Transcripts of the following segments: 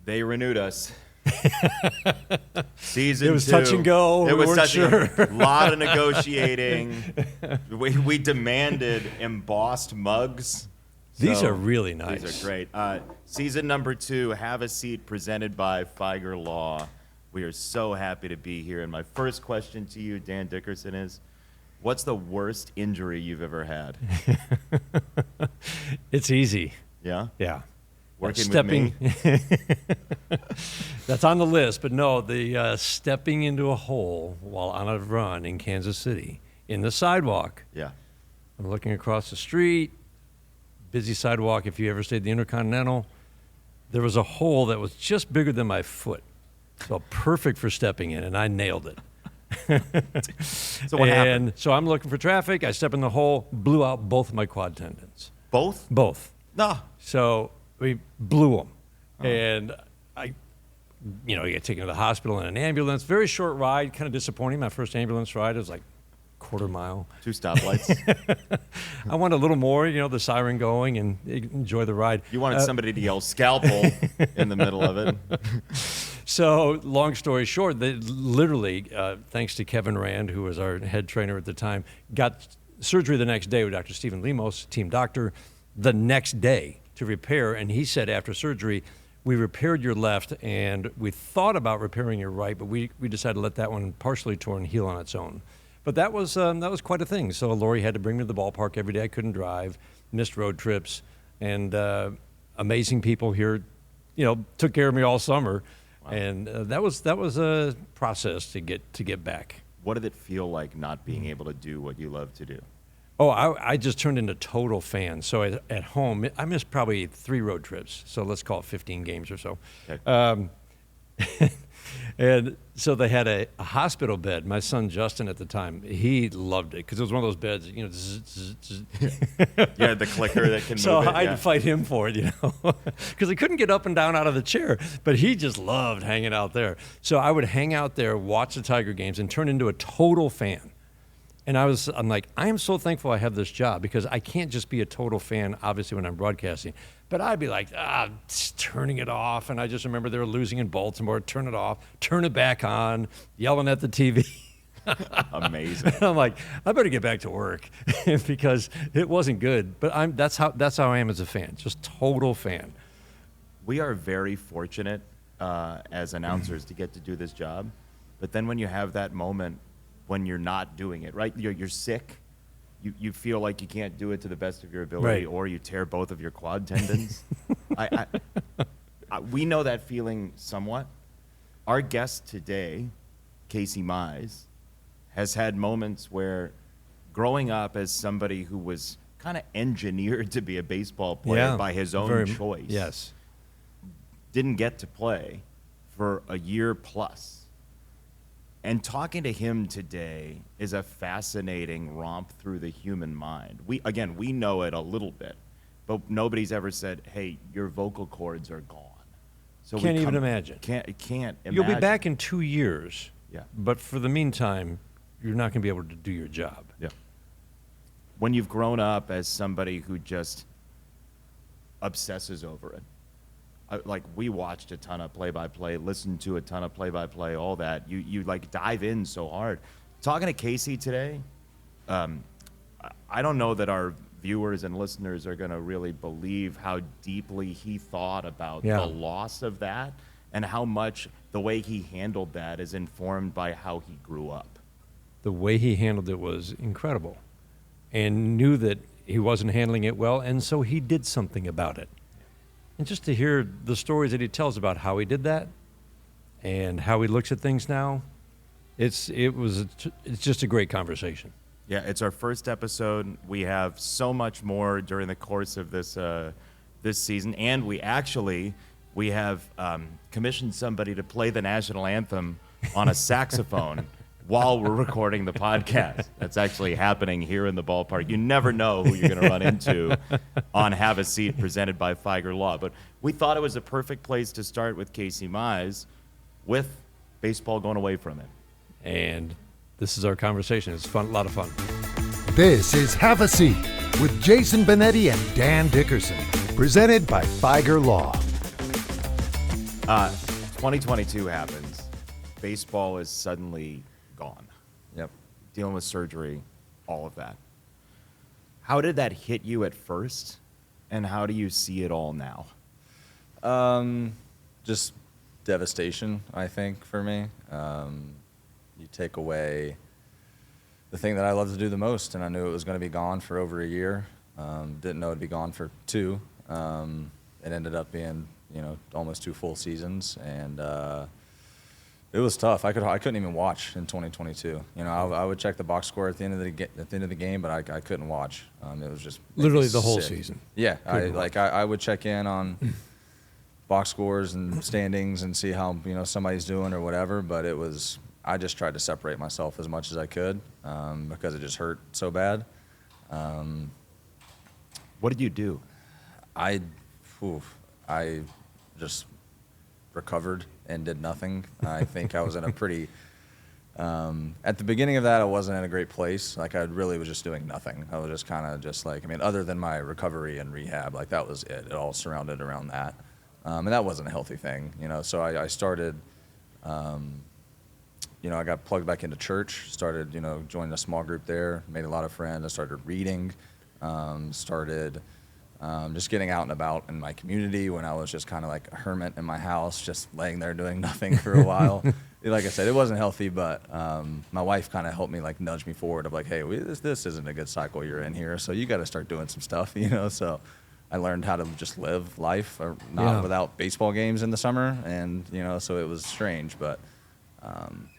They renewed us. Season 2. It was touch and go. It was touch and sure. go. A lot of negotiating. We demanded embossed mugs. These are really nice. These are great. Season number 2, Have a Seat, presented by Figer Law. We are so happy to be here. And my first question to you, Dan Dickerson, is, what's the worst injury you've ever had? It's easy. Yeah? Yeah. Working with me? That's on the list, but no, the stepping into a hole while on a run in Kansas City in the sidewalk. Yeah. I'm looking across the street, busy sidewalk. If you ever stayed at the Intercontinental, there was a hole that was just bigger than my foot. So perfect for stepping in, and I nailed it. So what happened? So I'm looking for traffic. I step in the hole, blew out both of my quad tendons. Both? Both. No. So we blew them. And you get taken to the hospital in an ambulance. Very short ride, kind of disappointing. My first ambulance ride was like quarter mile. 2 stoplights. I wanted a little more, the siren going and enjoy the ride. You wanted somebody to yell scalpel in the middle of it. So long story short, they literally, thanks to Kevin Rand, who was our head trainer at the time, got surgery the next day with Dr. Stephen Lemos, team doctor, the next day to repair. And he said after surgery, we repaired your left and we thought about repairing your right, but we decided to let that one partially torn heal on its own. But that was quite a thing. So Lori had to bring me to the ballpark every day. I couldn't drive, missed road trips, and amazing people here, took care of me all summer. Wow. And that was a process to get back. What did it feel like not being able to do what you love to do? Oh, I just turned into total fan. So at home, I missed probably 3 road trips. So let's call it 15 games or so. Okay. And so they had a hospital bed. My son Justin at the time, he loved it because it was one of those beds, Yeah, the clicker that can move so it. I had to fight him for it, because he couldn't get up and down out of the chair. But he just loved hanging out there. So I would hang out there, watch the Tiger games, and turn into a total fan. And I'm like, I am so thankful I have this job because I can't just be a total fan, obviously, when I'm broadcasting. But I'd be like, turning it off. And I just remember they were losing in Baltimore. Turn it off, turn it back on, yelling at the TV. Amazing. And I'm like, I better get back to work because it wasn't good. But that's how I am as a fan, just total fan. We are very fortunate as announcers to get to do this job. But then when you have that moment when you're not doing it, right? You're sick. You feel like you can't do it to the best of your ability, right, or you tear both of your quad tendons. We know that feeling somewhat. Our guest today, Casey Mize, has had moments where growing up as somebody who was kind of engineered to be a baseball player by his own choice, yes, didn't get to play for a year plus. And talking to him today is a fascinating romp through the human mind. We know it a little bit, but nobody's ever said, hey, your vocal cords are gone. So can't even imagine. Can't imagine. You'll be back in 2 years. Yeah. But for the meantime, you're not going to be able to do your job. Yeah. When you've grown up as somebody who just obsesses over it, like we watched a ton of play-by-play, listened to a ton of play-by-play, all that. You like dive in so hard. Talking to Casey today, I don't know that our viewers and listeners are going to really believe how deeply he thought about the loss of that and how much the way he handled that is informed by how he grew up. The way he handled it was incredible and knew that he wasn't handling it well, and so he did something about it. And just to hear the stories that he tells about how he did that and how he looks at things now, it's just a great conversation. Yeah, it's our first episode. We have so much more during the course of this season, and we have commissioned somebody to play the national anthem on a saxophone while we're recording the podcast. That's actually happening here in the ballpark. You never know who you're going to run into on Have a Seat, presented by Figer Law. But we thought it was a perfect place to start with Casey Mize, with baseball going away from him. And this is our conversation. It's fun, a lot of fun. This is Have a Seat with Jason Benetti and Dan Dickerson, presented by Figer Law. 2022 happens. Baseball is suddenly gone. Yep. Dealing with surgery, all of that. How did that hit you at first, and how do you see it all now? Just devastation, I think, for me. You take away the thing that I love to do the most, and I knew it was going to be gone for over a year. Didn't know it'd be gone for 2. It ended up being, almost 2 full seasons, and it was tough. I couldn't even watch in 2022. I would check the box score at the end of the game, but I couldn't watch. It was just Literally the whole sick. season. Yeah, I would check in on box scores and standings and see how somebody's doing or whatever. But I just tried to separate myself as much as I could because it just hurt so bad. What did you do? I just recovered and did nothing. I think I was in a pretty at the beginning of that, I wasn't in a great place. Like, I really was just doing nothing. I was just kind of just like, other than my recovery and rehab, like, that was it. It all surrounded around that. And that wasn't a healthy thing, So I started, I got plugged back into church, started, joining a small group there, made a lot of friends. I started reading, started just getting out and about in my community when I was just kind of like a hermit in my house, just laying there doing nothing for a while. Like I said, it wasn't healthy, but my wife kind of helped me, like, nudge me forward of like, hey, this isn't a good cycle you're in here, so you got to start doing some stuff, So I learned how to just live life, or not without baseball games in the summer, and so it was strange, but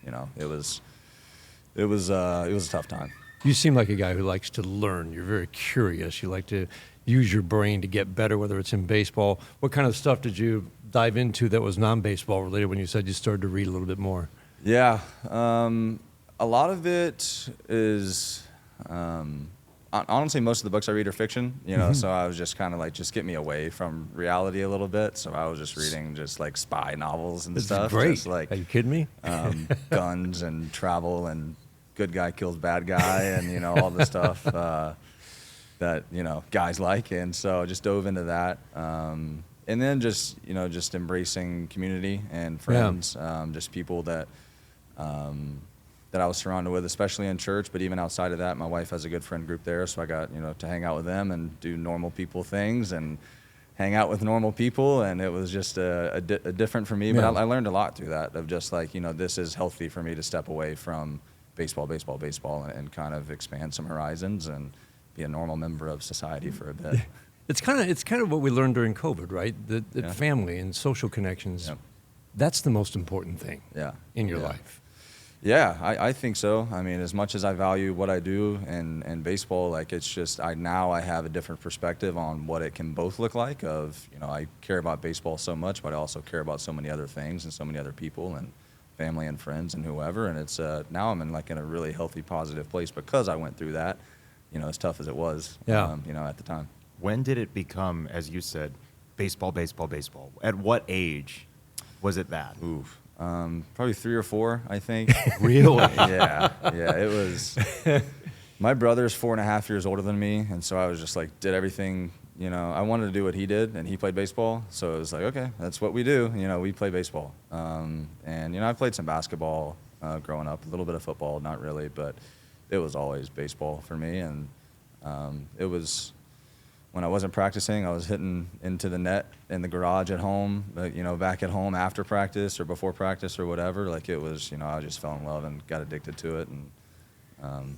it was a tough time. You seem like a guy who likes to learn. You're very curious. You like to use your brain to get better, whether it's in baseball. What kind of stuff did you dive into that was non-baseball related when you said you started to read a little bit more? Yeah. A lot of it is, honestly, most of the books I read are fiction, so I was just kind of like, just get me away from reality a little bit. So I was just reading just like spy novels and stuff. Great. Just like, are you kidding me? guns and travel and good guy kills bad guy and, all the stuff that, guys like. And so I just dove into that. And then just embracing community and friends, just people that I was surrounded with, especially in church, but even outside of that. My wife has a good friend group there, so I got, to hang out with them and do normal people things and hang out with normal people, and it was just a different for me. But I learned a lot through that of just like, this is healthy for me to step away from baseball, and kind of expand some horizons and be a normal member of society for a bit. It's kind of what we learned during COVID, right? That family and social connections, that's the most important thing in your life. Yeah, I think so. As much as I value what I do and baseball, like, it's just now I have a different perspective on what it can both look like. I care about baseball so much, but I also care about so many other things and so many other people and family and friends and whoever. And it's now I'm in a really healthy, positive place because I went through that, as tough as it was, at the time. When did it become, as you said, baseball? At what age was it that? Oof. Probably 3 or 4, I think. Really? Yeah. It was. My brother's 4.5 years older than me, and so I was just like, did everything. I wanted to do what he did, and he played baseball, so it was like, okay, that's what we do. We play baseball. And I played some basketball growing up, a little bit of football, not really, but it was always baseball for me. And it was. When I wasn't practicing, I was hitting into the net in the garage at home, back at home after practice or before practice or whatever. Like, it was, I just fell in love and got addicted to it. And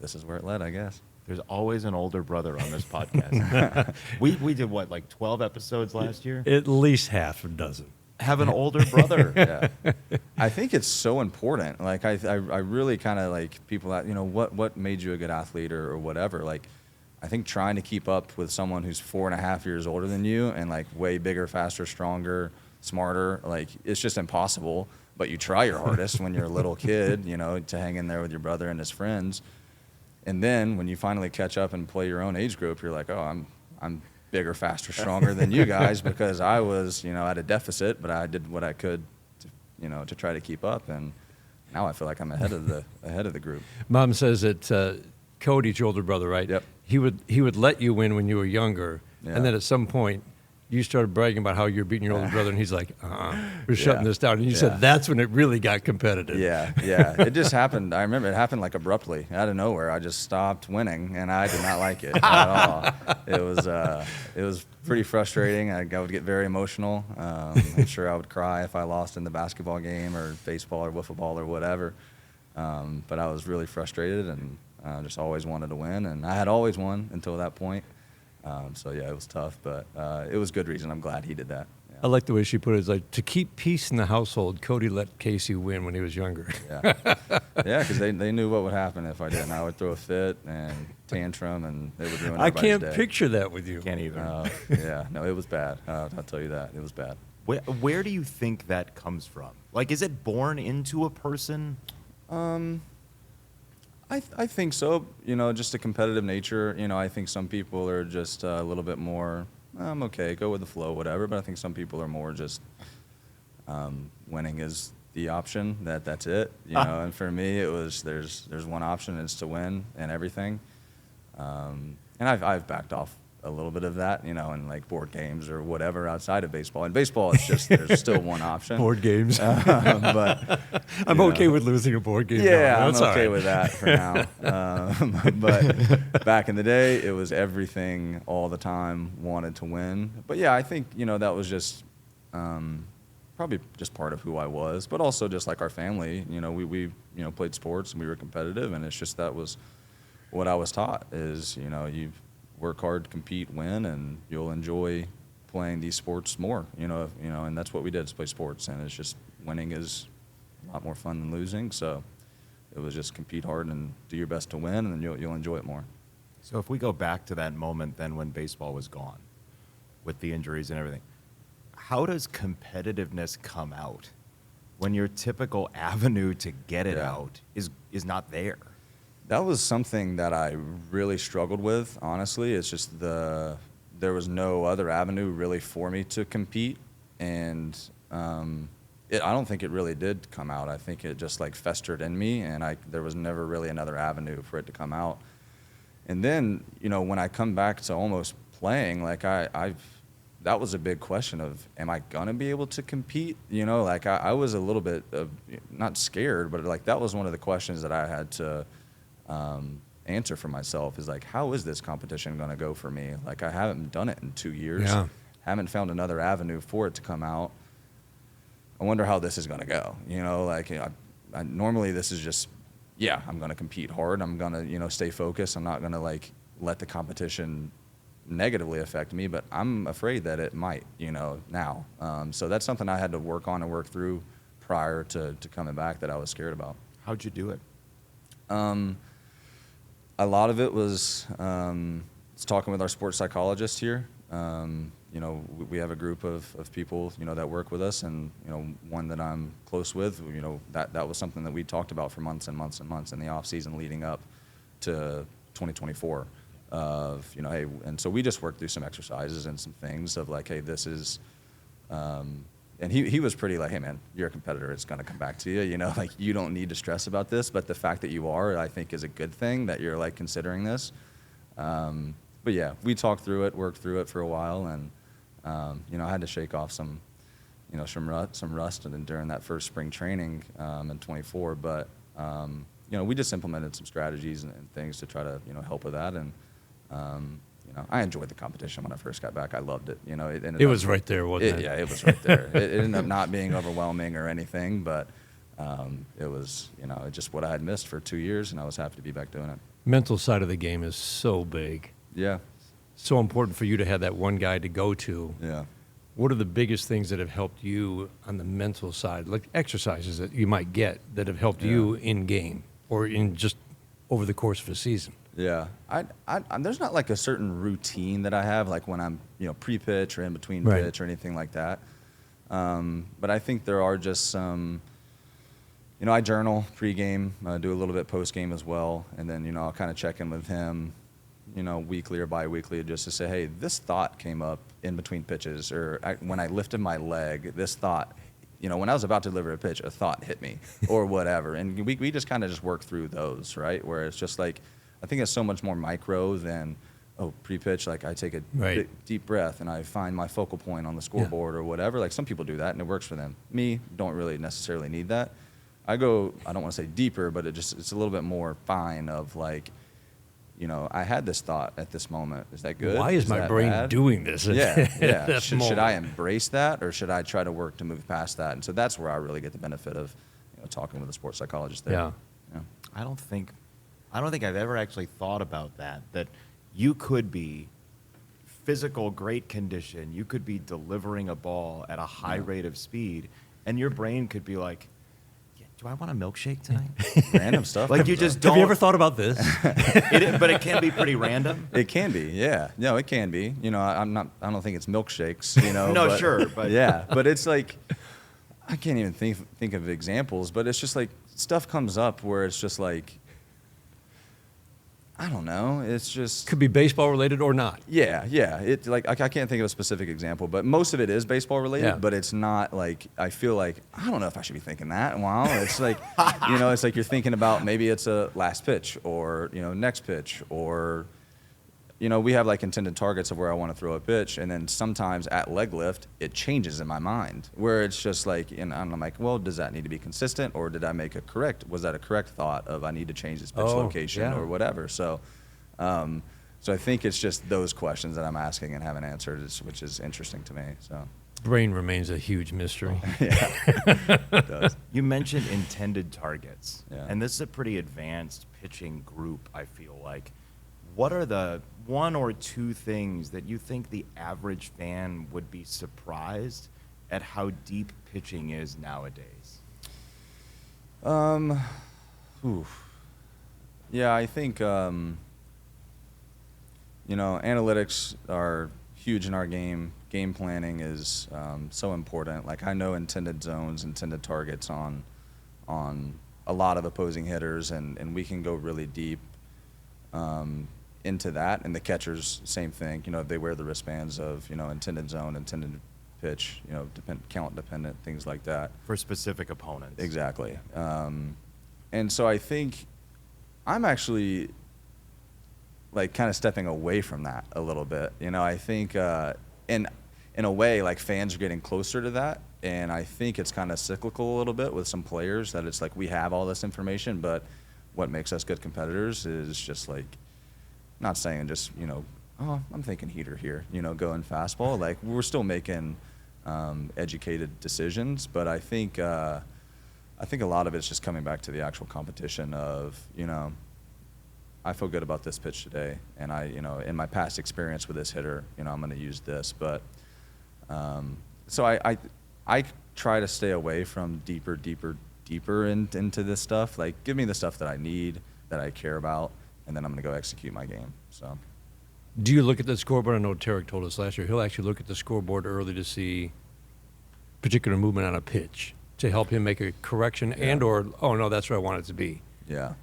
this is where it led, I guess. There's always an older brother on this podcast. we did, what, like 12 episodes last year? At least half a dozen. Have an older brother. Yeah. I think it's so important. Like, I really kind of like people that, what made you a good athlete or whatever. Like, I think trying to keep up with someone who's 4.5 years older than you and like way bigger, faster, stronger, smarter, like, it's just impossible. But you try your hardest when you're a little kid, to hang in there with your brother and his friends. And then when you finally catch up and play your own age group, you're like, oh, I'm bigger, faster, stronger than you guys because I was, at a deficit, but I did what I could to try to keep up. And now I feel like I'm ahead of the group. Mom says that Cody's your older brother, right? Yep. He would let you win when you were younger, and then at some point you started bragging about how you're beating your older brother, and he's like, we're shutting this down. And you said that's when it really got competitive. Yeah. It just happened. I remember it happened like abruptly, out of nowhere. I just stopped winning, and I did not like it at all. It was pretty frustrating. I would get very emotional. I'm sure I would cry if I lost in the basketball game or baseball or wiffle ball or whatever. But I was really frustrated, and just always wanted to win. And I had always won until that point. So yeah, it was tough, but it was good reason. I'm glad he did that. Yeah. I like the way she put it. It's like, to keep peace in the household, Cody let Casey win when he was younger. Yeah, because they knew what would happen if I didn't. I would throw a fit and tantrum, and they would ruin I everybody's can't day. picture that with you. Can't either. Yeah, no, it was bad. I'll tell you that. It was bad. Where do you think that comes from? Like, is it born into a person? I think so. Just a competitive nature. I think some people are just a little bit more, I'm okay, go with the flow, whatever. But I think some people are more just winning is the option. That's it. And for me, it was there's one option, it's to win and everything. And I've backed off a little bit of that, in like board games or whatever outside of baseball. In baseball, it's just there's still one option. Board games. But I'm okay with losing a board game. yeah, now. I'm That's all okay right. with that for now. But back in the day, it was everything all the time, wanted to win. But yeah, I think that was just probably just part of who I was, but also just like our family. We played sports and we were competitive, and it's just that was what I was taught is you work hard, compete, win, and you'll enjoy playing these sports more. And that's what we did, is play sports, and it's just winning is a lot more fun than losing. So it was just compete hard and do your best to win, and then you'll enjoy it more. So if we go back to that moment then when baseball was gone, with the injuries and everything, how does competitiveness come out when your typical avenue to get it out is not there? That was something that I really struggled with, honestly. It's just there was no other avenue really for me to compete, and I don't think it really did come out. I think it just like festered in me, and there was never really another avenue for it to come out. And then, when I come back to almost playing, like that was a big question of, am I gonna be able to compete? Like I was a little bit not scared, but like that was one of the questions that I had to answer for myself, is like, how is this competition going to go for me? Like, I haven't done it in 2 years. Haven't found another avenue for it to come out. I wonder how this is going to go. Like I normally this is just, I'm going to compete hard. I'm going to, stay focused. I'm not going to like let the competition negatively affect me, but I'm afraid that it might, now. So that's something I had to work on and work through prior to coming back, that I was scared about. How'd you do it? A lot of it was talking with our sports psychologist here. We have a group of people, that work with us, and, one that I'm close with, that was something that we talked about for months and months and months in the off season leading up to 2024 of, hey, and so we just worked through some exercises and some things of like, hey, this is, and he was pretty like, hey man, you're a competitor, it's going to come back to you, like you don't need to stress about this, but the fact that you are, I think, is a good thing that you're like considering this. But yeah, we talked through it, worked through it for a while, and I had to shake off some rust and then during that first spring training in 24, but we just implemented some strategies and things to try to help with that, and I enjoyed the competition when I first got back. I loved it. It was right there, wasn't it? Yeah, it was right there. It ended up not being overwhelming or anything, but it was, it's just what I had missed for 2 years, and I was happy to be back doing it. Mental side of the game is so big. Yeah. So important for you to have that one guy to go to. Yeah. What are the biggest things that have helped you on the mental side, like exercises that you might get that have helped you in game or in just over the course of a season? Yeah, there's not like a certain routine that I have, like when I'm, pre-pitch or in between Right. pitch or anything like that. But I think there are just some, I journal pre-game, do a little bit post-game as well, and then, I'll kind of check in with him, weekly or bi-weekly, just to say, hey, this thought came up in between pitches, or when I lifted my leg, this thought, when I was about to deliver a pitch, a thought hit me, or whatever. And we just kind of just work through those, right? Where it's just like, I think it's so much more micro than pre-pitch, like I take a Right. deep breath and I find my focal point on the scoreboard or whatever. Like some people do that and it works for them. Me, don't really necessarily need that. I don't want to say deeper, but it's a little bit more fine of like, I had this thought at this moment. Is that good? Why is my that brain bad? doing this? Yeah. That Should moment? I embrace that or should I try to work to move past that? And so that's where I really get the benefit of talking with a sports psychologist there. Yeah. I don't think I've ever actually thought about that you could be physical great condition, you could be delivering a ball at a high rate of speed, and your brain could be like, yeah, do I want a milkshake tonight? Random stuff. Like comes you up. just don't. Have you ever thought about this? But it can be pretty random. It can be, yeah. No, it can be. I don't think it's milkshakes, No, sure, but yeah. But it's like, I can't even think of examples, but it's just like stuff comes up where it's just like, I don't know. It's just Could be baseball related or not. yeah. It like I can't think of a specific example, but most of it is baseball related. Yeah. But it's not like I feel like I don't know if I should be thinking that. Wow, it's like it's like you're thinking about maybe it's a last pitch or next pitch or we have like intended targets of where I want to throw a pitch, and then sometimes at leg lift it changes in my mind where it's just like, and I'm like, well, does that need to be consistent, or did I make was that a correct thought of I need to change this pitch location yeah. or whatever? So, so I think it's just those questions that I'm asking and haven't answered, which is interesting to me. So, Brain remains a huge mystery. it does. You mentioned intended targets, Yeah. and this is a pretty advanced pitching group, I feel like. What are the one or two things that you think the average fan would be surprised at how deep pitching is nowadays? Yeah, I think analytics are huge in our game. Game planning is so important. Like I know intended zones, intended targets on a lot of opposing hitters, and we can go really deep into that. And the catchers, same thing. They wear the wristbands of intended zone, intended pitch, count dependent, things like that. For specific opponents. Exactly. And so I think I'm actually like kind of stepping away from that a little bit. I think in a way like fans are getting closer to that, and I think it's kind of cyclical a little bit with some players that it's like we have all this information, but what makes us good competitors is just like, not saying just oh, I'm thinking heater here, going fastball. Like we're still making educated decisions, but I think a lot of it's just coming back to the actual competition of I feel good about this pitch today, and I in my past experience with this hitter, I'm going to use this. But so I try to stay away from deeper into this stuff. Like give me the stuff that I need, that I care about, and then I'm going to go execute my game. So. Do you look at the scoreboard? I know Tarek told us last year he'll actually look at the scoreboard early to see particular movement on a pitch to help him make a correction and or, oh, no, that's where I want it to be. Yeah.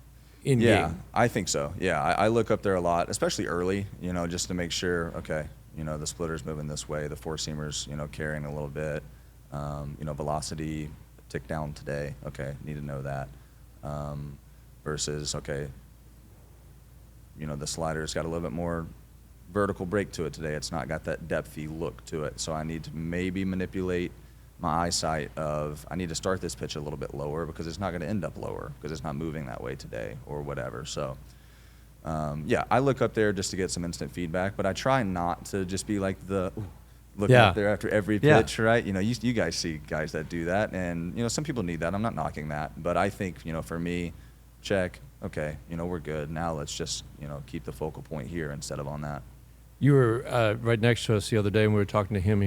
In Yeah, game. I think so. Yeah, I look up there a lot, especially early, just to make sure, okay, the splitter's moving this way, the four-seamer's, carrying a little bit, velocity tick down today. Okay, need to know that. Versus, okay, the slider's got a little bit more vertical break to it today. It's not got that depthy look to it. So I need to maybe manipulate my eyesight of I need to start this pitch a little bit lower because it's not going to end up lower because it's not moving that way today or whatever. So, yeah, I look up there just to get some instant feedback, but I try not to just be like looking up there after every pitch, right? You guys see guys that do that, and, some people need that. I'm not knocking that, but I think, for me, check, okay, we're good. Now let's just, keep the focal point here instead of on that. You were right next to us the other day, and we were talking to him.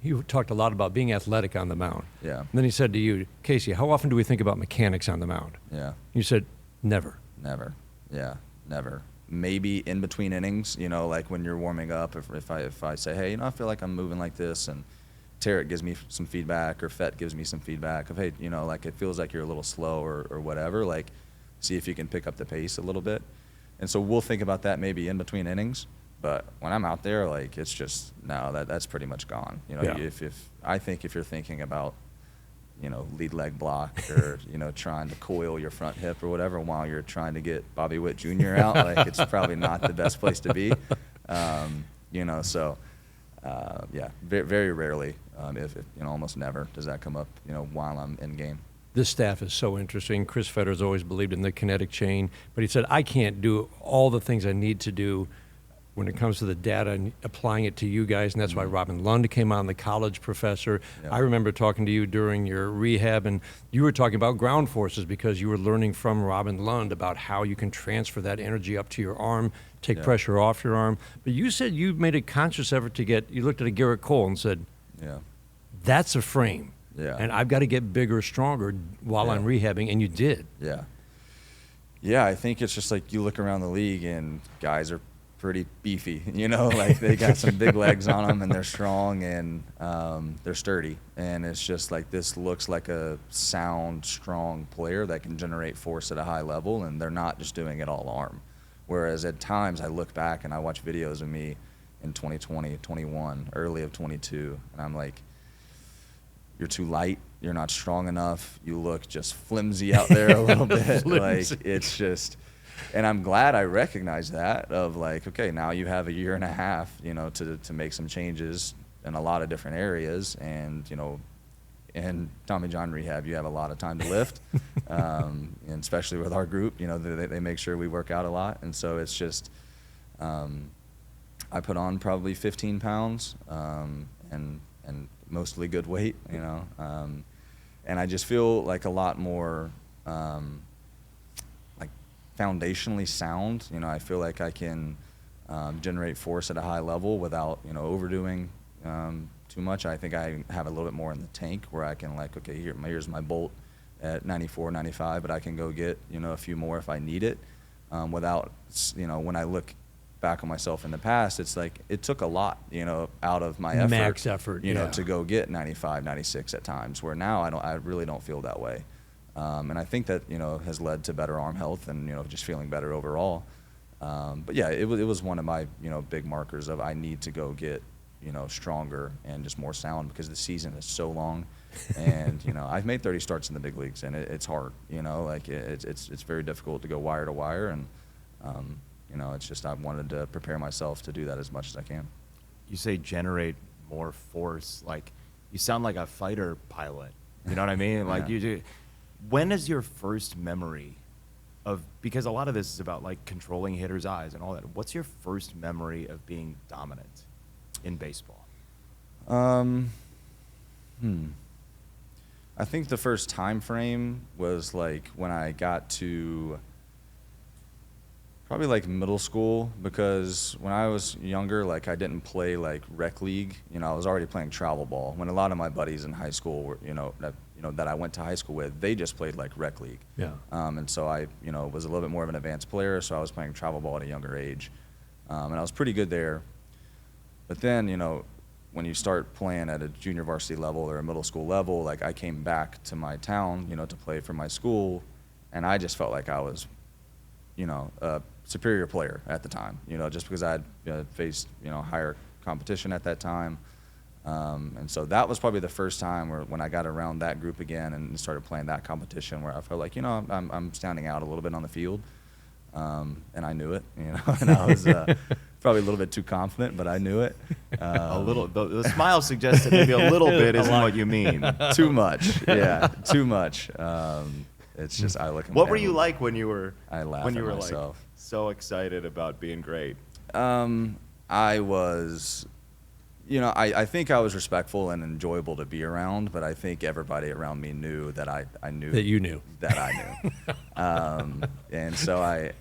He talked a lot about being athletic on the mound. Yeah. And then he said to you, Casey, how often do we think about mechanics on the mound? Yeah. You said, never. Never. Yeah, never. Maybe in between innings, like when you're warming up, if I say, hey, I feel like I'm moving like this, and Tarek gives me some feedback, or Fett gives me some feedback of, hey, like it feels like you're a little slow or whatever, like see if you can pick up the pace a little bit. And so we'll think about that maybe in between innings. But when I'm out there, like it's just that's pretty much gone. If I think if you're thinking about, lead leg block or trying to coil your front hip or whatever while you're trying to get Bobby Witt Jr. out, like it's probably not the best place to be. You know, so yeah, very, very rarely, if you know, almost never does that come up, you know, while I'm in game. This staff is so interesting. Chris Fetter's always believed in the kinetic chain, but he said, I can't do all the things I need to do when it comes to the data and applying it to you guys, and that's why Robin Lund came on, the college professor. Yeah. I remember talking to you during your rehab, and you were talking about ground forces because you were learning from Robin Lund about how you can transfer that energy up to your arm, take pressure off your arm. But you said you made a conscious effort to you looked at a Garrett Cole and said, Yeah. that's a frame. Yeah. And I've got to get bigger, stronger while I'm rehabbing, and you did. Yeah. Yeah, I think it's just like you look around the league and guys are pretty beefy, you know, like they got some big legs on them and they're strong and they're sturdy. And it's just like this looks like a sound, strong player that can generate force at a high level, and they're not just doing it all arm. Whereas at times I look back and I watch videos of me in 2020, 21, early of 22, and I'm like, you're too light, you're not strong enough, you look just flimsy out there a little bit. Like, it's just, and I'm glad I recognized that of like, okay, now you have a year and a half, you know, to make some changes in a lot of different areas. And, you know, in Tommy John rehab, you have a lot of time to lift, and especially with our group, you know, they make sure we work out a lot. And so it's just, I put on probably 15 pounds, and mostly good weight, you know, and I just feel like a lot more like foundationally sound. You know, I feel like I can generate force at a high level without, you know, overdoing too much. I think I have a little bit more in the tank where I can like, okay, here's my bolt at 94, 95, but I can go get, you know, a few more if I need it, without, you know, when I look back on myself in the past, it's like it took a lot, you know, out of my effort, max effort, you know, to go get 95, 96 at times, where now I really don't feel that way. And I think that, you know, has led to better arm health and, you know, just feeling better overall. But yeah, it was one of my, you know, big markers of I need to go get, you know, stronger and just more sound, because the season is so long. And, you know, I've made 30 starts in the big leagues, and it's hard, you know, like it's very difficult to go wire to wire. And, you know, it's just I wanted to prepare myself to do that as much as I can. You say generate more force, like you sound like a fighter pilot. You know what I mean? Like you do. When is your first memory of, because a lot of this is about like controlling hitters' eyes and all that. What's your first memory of being dominant in baseball? I think the first time frame was like when I got to probably like middle school, because when I was younger, like I didn't play like rec league. You know, I was already playing travel ball. When a lot of my buddies in high school were, that I went to high school with, they just played like rec league. Yeah. And so I, you know, was a little bit more of an advanced player, so I was playing travel ball at a younger age, and I was pretty good there. But then, you know, when you start playing at a junior varsity level or a middle school level, like I came back to my town, you know, to play for my school, and I just felt like I was, you know, a superior player at the time, you know, just because I had faced, you know, higher competition at that time. And so that was probably the first time when I got around that group again and started playing that competition, where I felt like, you know, I'm standing out a little bit on the field. And I knew it, you know, and I was probably a little bit too confident, but I knew it. A little. The smile suggests that maybe a little bit isn't what you mean. Too much, yeah, too much. It's just I look. What were you like when you were? I laugh when at you were myself. like so excited about being great. I was, you know, I think I was respectful and enjoyable to be around, but I think everybody around me knew that I knew That you knew. that I knew. And so I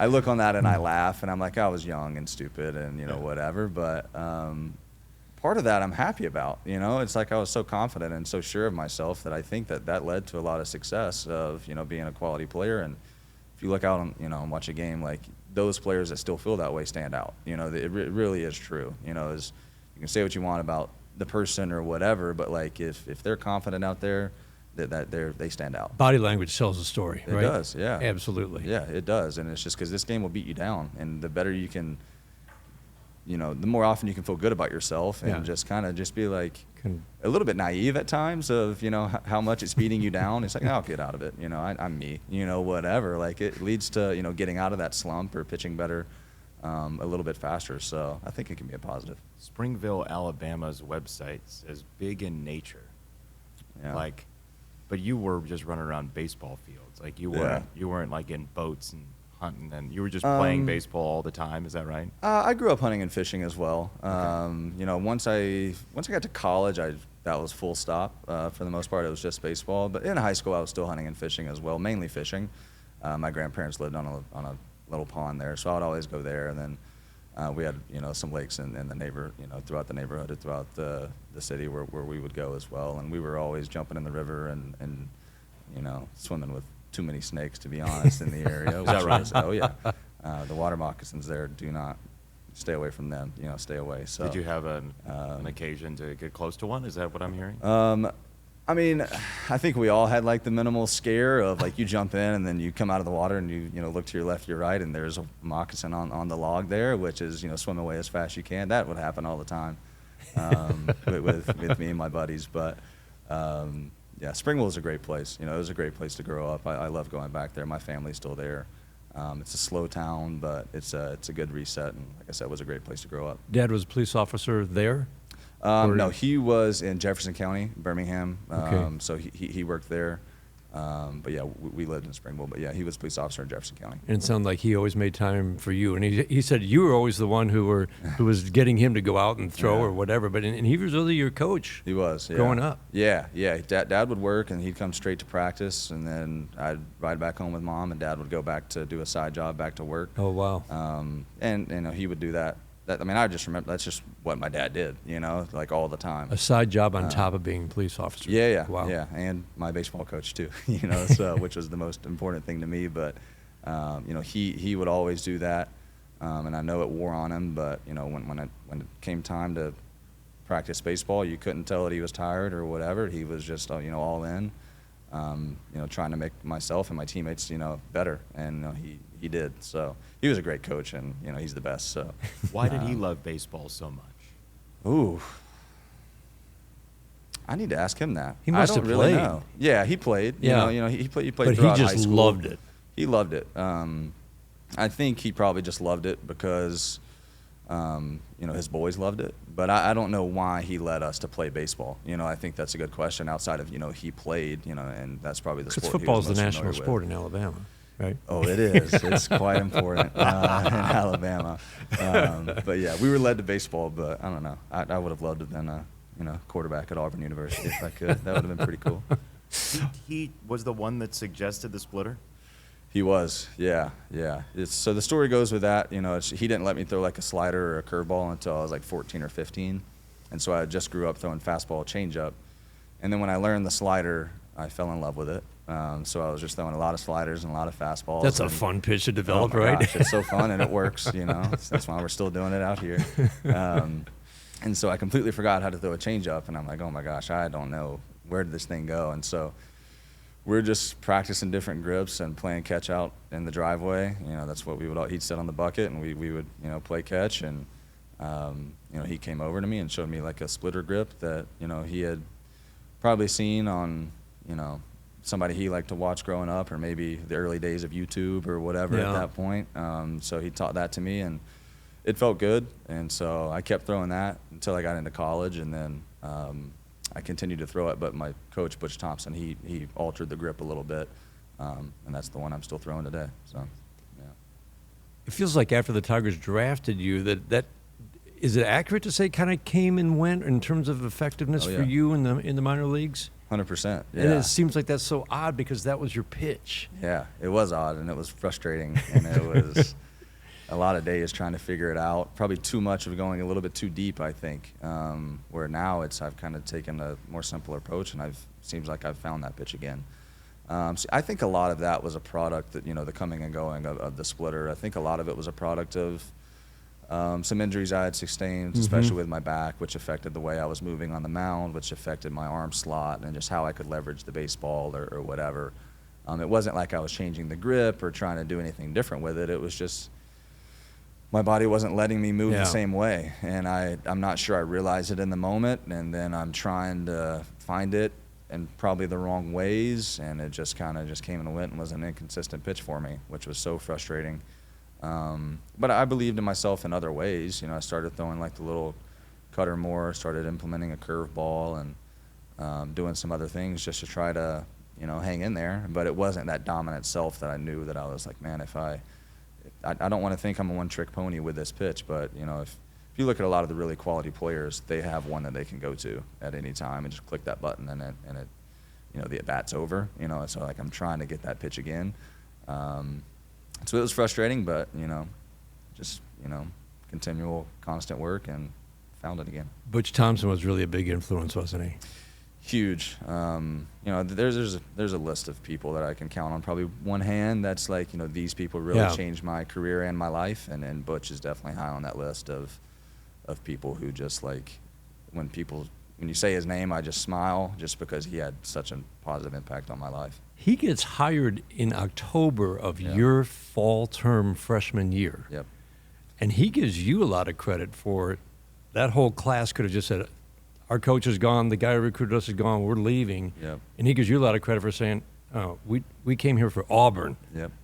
look on that and I laugh, and I'm like, I was young and stupid and, you know, whatever. But part of that I'm happy about, you know. It's like I was so confident and so sure of myself that I think that led to a lot of success of, you know, being a quality player. And if you look out and, you know, and watch a game, like those players that still feel that way stand out. You know, it really is true. You know, is you can say what you want about the person or whatever, but like if they're confident out there, they stand out. Body language tells a story, It right? does, yeah. Absolutely. Yeah, it does. And it's just because this game will beat you down, and the better you can, you know, the more often you can feel good about yourself and just kind of just be like a little bit naive at times of, you know, how much it's beating you down. It's like, I'll get out of it. You know, I'm me, you know, whatever. Like it leads to, you know, getting out of that slump or pitching better. a little bit faster. So I think it can be a positive. Springville, Alabama's website says big in nature. Yeah. Like, but you were just running around baseball fields. Like you weren't like in boats and hunting, and you were just playing baseball all the time. Is that right? I grew up hunting and fishing as well. You know, once I got to college, that was full stop. For the most part, it was just baseball. But in high school, I was still hunting and fishing as well, mainly fishing. My grandparents lived on a little pond there, so I would always go there. And then we had, you know, some lakes in the throughout the neighborhood or throughout the city where we would go as well. And we were always jumping in the river and you know, swimming with too many snakes, to be honest, in the area. Is that right? Oh yeah. The water moccasins there, do not stay away from them. You know, stay away. So did you have an occasion to get close to one? Is that what I'm hearing? I mean, I think we all had like the minimal scare of like you jump in and then you come out of the water and you know, look to your left, your right, and there's a moccasin on the log there, which is, you know, swim away as fast as you can. That would happen all the time with me and my buddies. But yeah, Springville is a great place. You know, it was a great place to grow up. I love going back there. My family's still there. It's a slow town, but it's a good reset. And like I said, it was a great place to grow up. Dad was a police officer there? No, he was in Jefferson County, Birmingham. Okay. So he worked there. But yeah, we lived in Springville. But yeah, he was a police officer in Jefferson County. And it sounded like he always made time for you. And he said you were always the one who was getting him to go out and throw or whatever. But and he was really your coach. He was, yeah. Growing up. Yeah. Dad would work, and he'd come straight to practice, and then I'd ride back home with Mom, and Dad would go back to do a side job, back to work. Oh, wow. And you know, he would do that. I mean, I just remember that's just what my dad did, you know, like all the time. A side job on top of being a police officer. Yeah. Wow. Yeah, and my baseball coach too, you know, so which was the most important thing to me. But you know, he would always do that, and I know it wore on him. But you know, when it came time to practice baseball, you couldn't tell that he was tired or whatever. He was just you know, all in, you know, trying to make myself and my teammates, you know, better, and you know, he did. So he was a great coach, and you know, he's the best. So why did he love baseball so much? Ooh, I need to ask him that. He must I don't have really played. know. Yeah, he played. Yeah. You know, he played But he throughout high just school. loved it. He loved it. I think he probably just loved it because you know, his boys loved it. But I don't know why he led us to play baseball. You know, I think that's a good question. Outside of, you know, he played, you know, and that's probably the Because sport. football is he the was most national familiar sport with. in Alabama, right? Oh, it is. It's quite important in Alabama. But yeah, we were led to baseball. But I don't know. I would have loved to have been a, you know, quarterback at Auburn University if I could. That would have been pretty cool. He was the one that suggested the splitter? He was, yeah. So the story goes with that, you know, he didn't let me throw like a slider or a curveball until I was like 14 or 15. And so I just grew up throwing fastball, changeup. And then when I learned the slider, I fell in love with it. So I was just throwing a lot of sliders and a lot of fastballs. That's a and, fun pitch to develop, oh my right? gosh, it's so fun and it works, you know. That's why we're still doing it out here. And so I completely forgot how to throw a changeup, and I'm like, oh my gosh, I don't know, where did this thing go? And so we're just practicing different grips and playing catch out in the driveway. You know, that's what he'd sit on the bucket, and we would, you know, play catch. And, you know, he came over to me and showed me like a splitter grip that, you know, he had probably seen on, you know, somebody he liked to watch growing up, or maybe the early days of YouTube or whatever at that point. So he taught that to me, and it felt good. And so I kept throwing that until I got into college, and then I continued to throw it, but my coach, Butch Thompson, he altered the grip a little bit, and that's the one I'm still throwing today. So, yeah. It feels like after the Tigers drafted you, that is it accurate to say kind of came and went in terms of effectiveness for you in the minor leagues? 100%. Yeah. And it seems like that's so odd because that was your pitch. Yeah, it was odd, and it was frustrating, and it was a lot of days trying to figure it out. Probably too much of going a little bit too deep, I think. Where now I've kind of taken a more simpler approach, and seems like I've found that pitch again. So I think a lot of that was a product that, you know, the coming and going of the splitter. I think a lot of it was a product of some injuries I had sustained, especially with my back, which affected the way I was moving on the mound, which affected my arm slot and just how I could leverage the baseball or whatever. It wasn't like I was changing the grip or trying to do anything different with it. It was just my body wasn't letting me move the same way, and I'm not sure I realized it in the moment, and then I'm trying to find it in probably the wrong ways, and it just kind of just came and went and was an inconsistent pitch for me, which was so frustrating. But I believed in myself in other ways. You know, I started throwing like the little cutter more, started implementing a curveball, and doing some other things just to try to, you know, hang in there. But it wasn't that dominant self that I knew that I was like, man, if I don't want to think I'm a one-trick pony with this pitch, but, you know, if you look at a lot of the really quality players, they have one that they can go to at any time and just click that button, and it you know, the at-bat's over, you know. So like I'm trying to get that pitch again. So it was frustrating, but, you know, just, you know, continual, constant work, and found it again. Butch Thompson was really a big influence, wasn't he? Huge. You know, there's a list of people that I can count on probably one hand. That's like, you know, these people really changed my career and my life, and Butch is definitely high on that list of people who just like, when you say his name, I just smile just because he had such a positive impact on my life. He gets hired in October of your fall term freshman year. Yep. And he gives you a lot of credit for it. That whole class could have just said, our coach is gone, the guy who recruited us is gone, we're leaving. Yep. And he gives you a lot of credit for saying, oh, we came here for Auburn,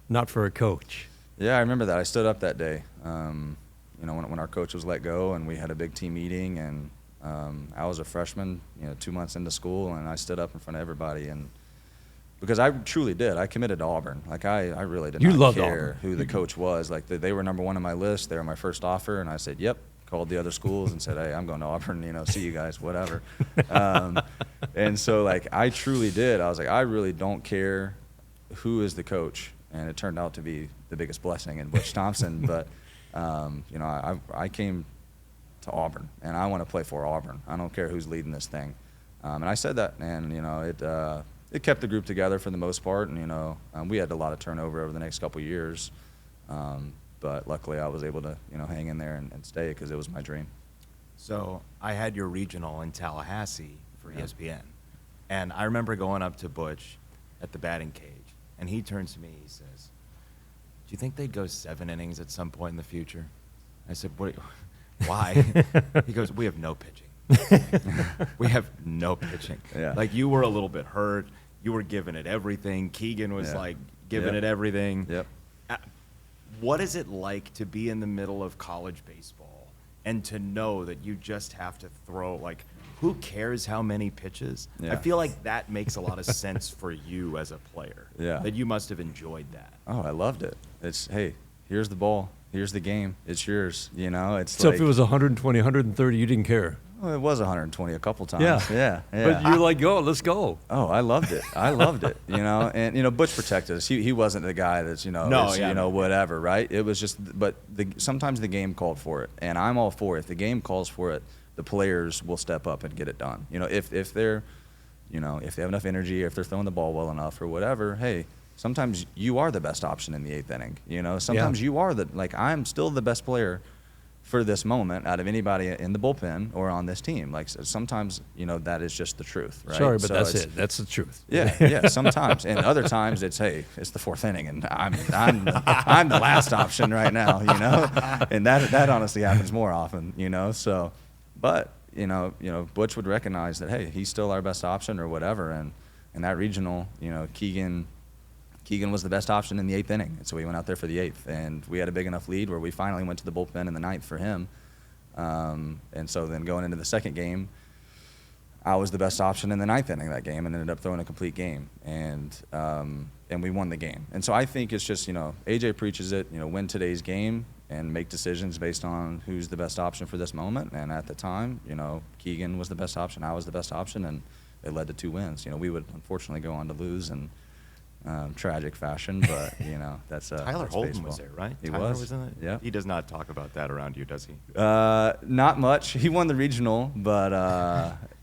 not for a coach. Yeah, I remember that. I stood up that day. You know, when our coach was let go, and we had a big team meeting, and I was a freshman, you know, 2 months into school, and I stood up in front of everybody, and because I truly did. I committed to Auburn. Like, I really did not care who the coach was. Like, they were number one on my list. They were my first offer, and I said, yep. Called the other schools and said, hey, I'm going to Auburn, you know, see you guys, whatever. And so, like, I truly did. I was like, I really don't care who is the coach. And it turned out to be the biggest blessing in Butch Thompson. But, you know, I came to Auburn, and I want to play for Auburn. I don't care who's leading this thing. And I said that, and, you know, it kept the group together for the most part. And, you know, we had a lot of turnover over the next couple of years. But luckily I was able to, you know, hang in there and stay because it was my dream. So I had your regional in Tallahassee for ESPN. And I remember going up to Butch at the batting cage, and he turns to me, he says, do you think they'd go 7 innings at some point in the future? I said, why? He goes, we have no pitching. We have no pitching. Yeah. Like, you were a little bit hurt. You were giving it everything. Keegan was like giving it everything. Yep. What is it like to be in the middle of college baseball and to know that you just have to throw, like, who cares how many pitches? Yeah. I feel like that makes a lot of sense for you as a player. Yeah. That you must have enjoyed that. Oh, I loved it. It's, hey, here's the ball. Here's the game. It's yours. You know, it's So like, if it was 120, 130, you didn't care? well, it was 120 a couple times. Yeah. Yeah. But you're like, go, let's go. Oh, I loved it. I loved it. You know, and, you know, Butch protected us. He wasn't the guy that's, you know, you know, whatever, right? It was just, but sometimes the game called for it, and I'm all for it. If the game calls for it, the players will step up and get it done. You know, if they're, you know, if they have enough energy, if they're throwing the ball well enough or whatever, hey, sometimes you are the best option in the 8th inning. You know, sometimes you are I'm still the best player for this moment out of anybody in the bullpen or on this team. Like, sometimes, you know, that is just the truth, right? Sorry, but that's it. That's the truth. Yeah, sometimes. And other times it's, hey, it's the 4th inning, and I'm the last option right now, you know? And that honestly happens more often, you know? So, but, you know, Butch would recognize that, hey, he's still our best option or whatever. And in that regional, you know, Keegan was the best option in the 8th inning, and so we went out there for the 8th, and we had a big enough lead where we finally went to the bullpen in the 9th for him. And so then going into the second game, I was the best option in the 9th inning of that game and ended up throwing a complete game, and we won the game. And so I think it's just, you know, AJ preaches it, you know, win today's game and make decisions based on who's the best option for this moment. And at the time, you know, Keegan was the best option, I was the best option, and it led to 2 wins. You know, we would unfortunately go on to lose in tragic fashion, but, you know, that's Tyler that's Holden baseball. was there, right? He Tyler was in it? Yeah. He does not talk about that around you, does he? Not much. He won the regional, but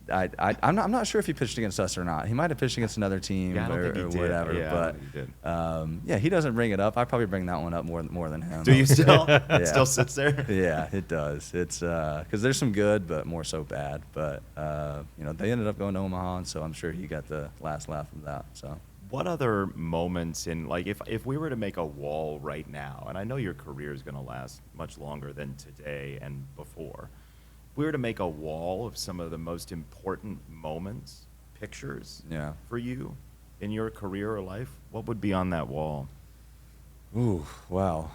I'm not sure if he pitched against us or not. He might have pitched against another team Yeah, I don't think he or did. whatever. Yeah, I but don't think he did. yeah, he doesn't bring it up. I probably bring that one up more than him. Do you still? Yeah. It still sits there? Yeah, it does. It's because there's some good, but more so bad. But you know, they ended up going to Omaha, and so I'm sure he got the last laugh of that. So. What other moments in, like, if we were to make a wall right now, and I know your career is going to last much longer than today and before, if we were to make a wall of some of the most important moments, pictures Yeah. for you in your career or life, what would be on that wall? Ooh, wow.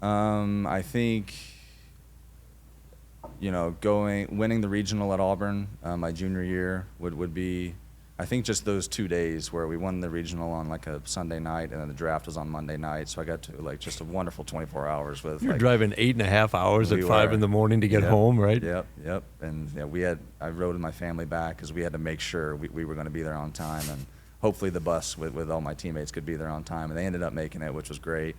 I think, winning the regional at Auburn my junior year would be, I think just those 2 days where we won the regional on like a Sunday night and then the draft was on Monday night. So I got to like just a wonderful 24 hours with. You're driving 8.5 hours at 5 in the morning to get home, right? Yep. And yeah, I rode my family back because we had to make sure we were going to be there on time, and hopefully the bus with all my teammates could be there on time, and they ended up making it, which was great.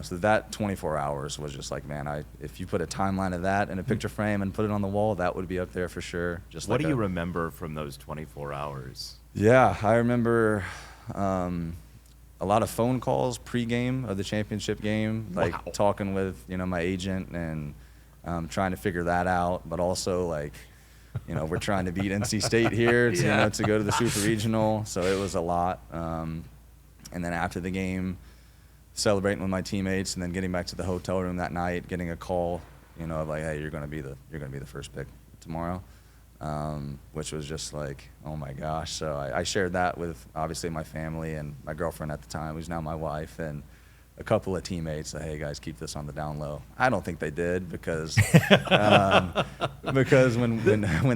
So that 24 hours was just like, man, if you put a timeline of that in a picture frame and put it on the wall, that would be up there for sure. Just What like do you remember from those 24 hours? Yeah, I remember a lot of phone calls pregame of the championship game, like Wow. talking with my agent and trying to figure that out, but also like we're trying to beat NC State here to go to the Super Regional, so it was a lot. And then after the game, celebrating with my teammates, and then getting back to the hotel room that night, getting a call, of like, hey, you're gonna be the first pick tomorrow, which was just like, oh my gosh. So I shared that with obviously my family and my girlfriend at the time, who's now my wife, and a couple of teammates. Hey guys, keep this on the down low. I don't think they did because when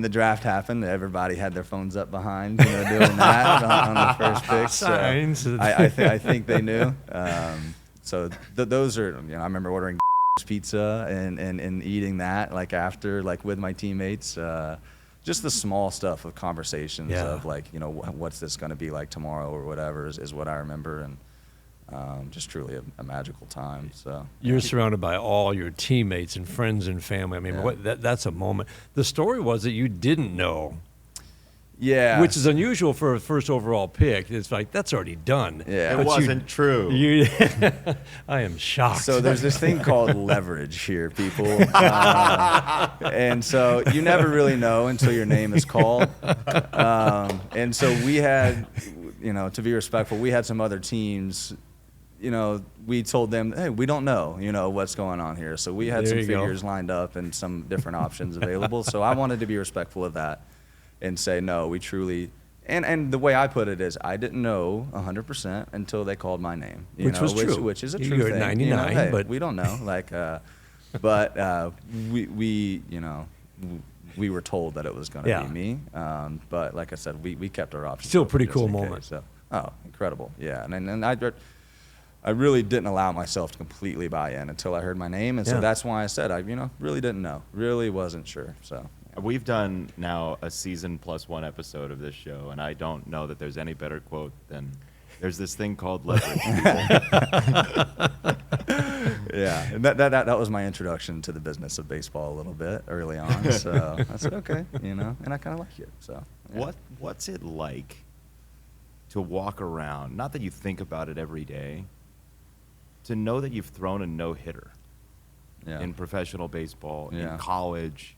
the draft happened, everybody had their phones up behind, doing that on the first pick. Signs. So I think they knew. So those are, I remember ordering pizza and eating that like after, like with my teammates. Just the small stuff of conversations of like, what's this going to be like tomorrow or whatever is what I remember. And just truly a magical time. So You're surrounded by all your teammates and friends and family. I mean, that's a moment. The story was that you didn't know. Yeah. Which is unusual for a first overall pick. It's like, that's already done. Yeah. It But wasn't true. I am shocked. So there's this thing called leverage here, people. And so you never really know until your name is called. And so we had, to be respectful, we had some other teams, we told them, hey, we don't know, what's going on here. So we had There some you go. figures lined up and some different options available. So I wanted to be respectful of that and say, no, we truly, and the way I put it is, I didn't know 100% until they called my name. Which was true. Which is a You true were thing. at 99, hey, but we don't know. Like, but we we were told that it was going to be me. But like I said, we kept our options. Still a open pretty just cool in case. moment. So, incredible. Yeah. And I really didn't allow myself to completely buy in until I heard my name. And so that's why I said, I really didn't know, really wasn't sure. So. We've done now a season plus one episode of this show, and I don't know that there's any better quote than, there's this thing called leverage. Yeah, and that was my introduction to the business of baseball a little bit early on. So I said, okay, and I kind of like it. So yeah. What's it like to walk around, not that you think about it every day, to know that you've thrown a no-hitter in professional baseball, in college?